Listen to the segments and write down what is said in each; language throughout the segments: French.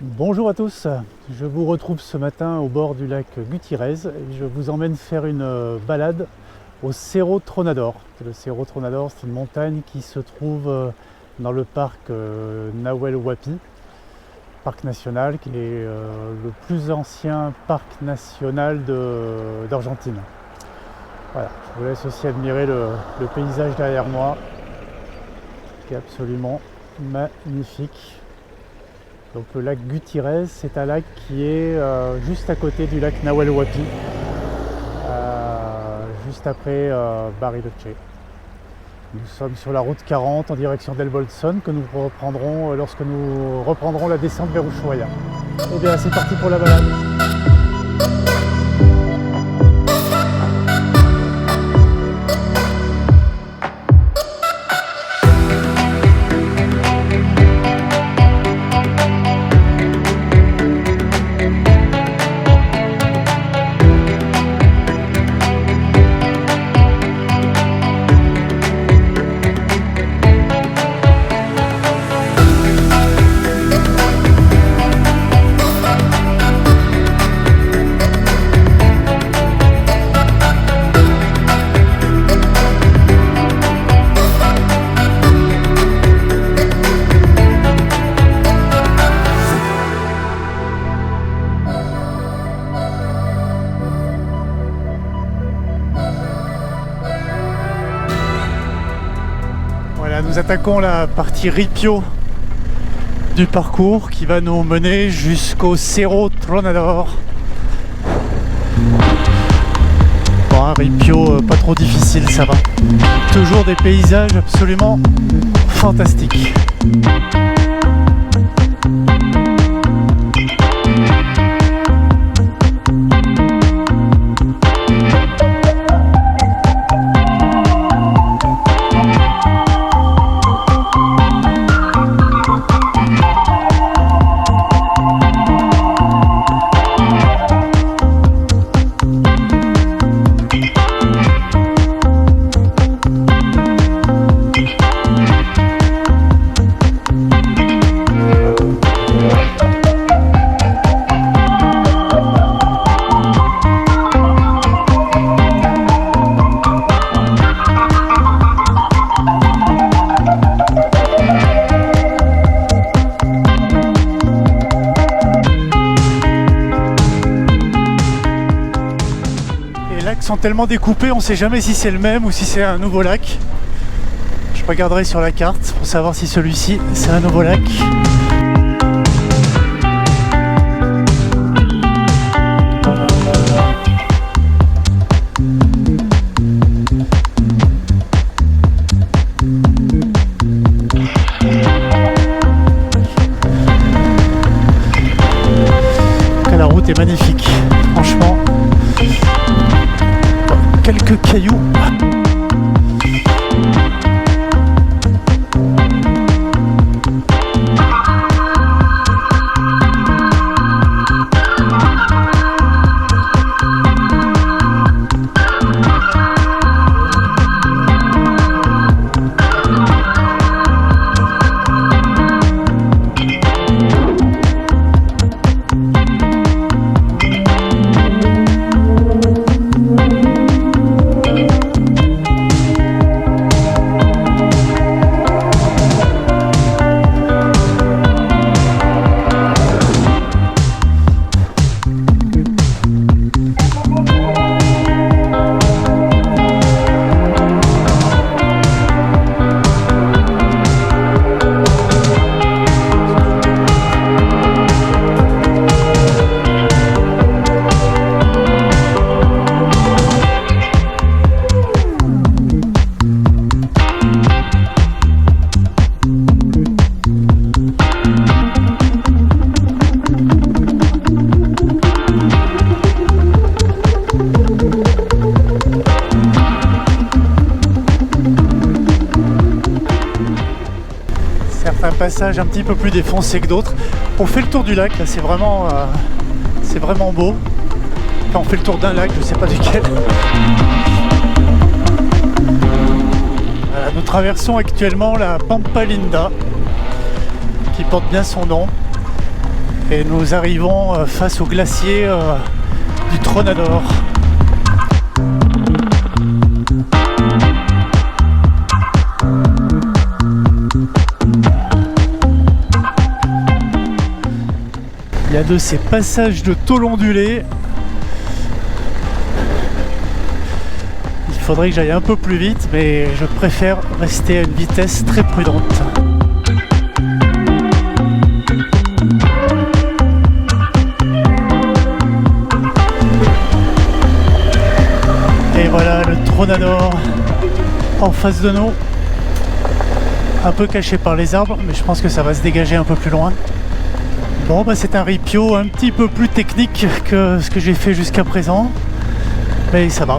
Bonjour à tous, je vous retrouve ce matin au bord du lac Gutiérrez. Je vous emmène faire une balade au Cerro Tronador. Le Cerro Tronador, c'est une montagne qui se trouve dans le parc Nahuel Huapi, parc national, qui est le plus ancien parc national d'Argentine. Voilà, je vous laisse aussi admirer le paysage derrière moi, qui est absolument magnifique. Donc le lac Gutiérez, c'est un lac qui est juste à côté du lac Nahuel Huapi, juste après Bariloche. Nous sommes sur la route 40 en direction d'El Bolson que nous reprendrons lorsque nous reprendrons la descente vers Ushuaia. Et bien c'est parti pour la balade. Nous attaquons la partie Ripio du parcours qui va nous mener jusqu'au Cerro Tronador. Bon, un Ripio pas trop difficile, ça va. Toujours des paysages absolument fantastiques. Sont tellement découpés, on ne sait jamais si c'est le même ou si c'est un nouveau lac. Je regarderai sur la carte pour savoir si celui-ci c'est un nouveau lac. La route est magnifique, franchement. Quelques cailloux. Un passage un petit peu plus défoncé que d'autres. On fait le tour du lac, là c'est vraiment beau. Enfin, on fait le tour d'un lac, je sais pas duquel. Voilà, nous traversons actuellement la Pampa Linda, qui porte bien son nom. Et nous arrivons face au glacier du Tronador. Il y a de ces passages de tôle ondulée. Il faudrait que j'aille un peu plus vite, mais je préfère rester à une vitesse très prudente. Et voilà le Tronador en face de nous. Un peu caché par les arbres, mais je pense que ça va se dégager un peu plus loin. Bon, bah c'est un ripio un petit peu plus technique que ce que j'ai fait jusqu'à présent, mais ça va.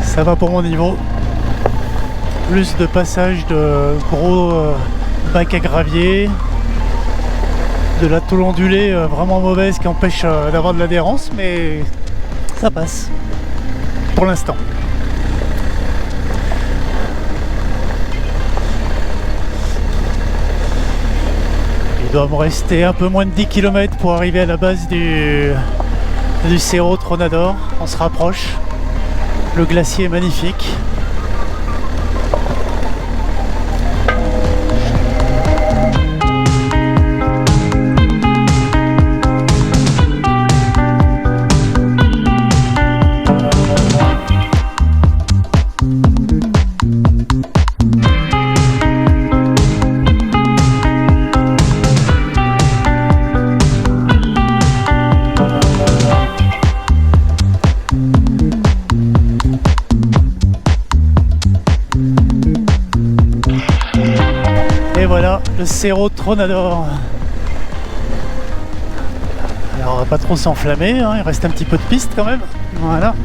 Ça va pour mon niveau. Plus de passages de gros bacs à gravier, de la tôle ondulée vraiment mauvaise qui empêche d'avoir de l'adhérence, mais ça passe pour l'instant. Il doit me rester un peu moins de 10 km pour arriver à la base du Cerro Tronador. On se rapproche. Le glacier est magnifique. Voilà le Cerro Tronador. Alors on va pas trop s'enflammer, hein, il reste un petit peu de piste quand même. Voilà.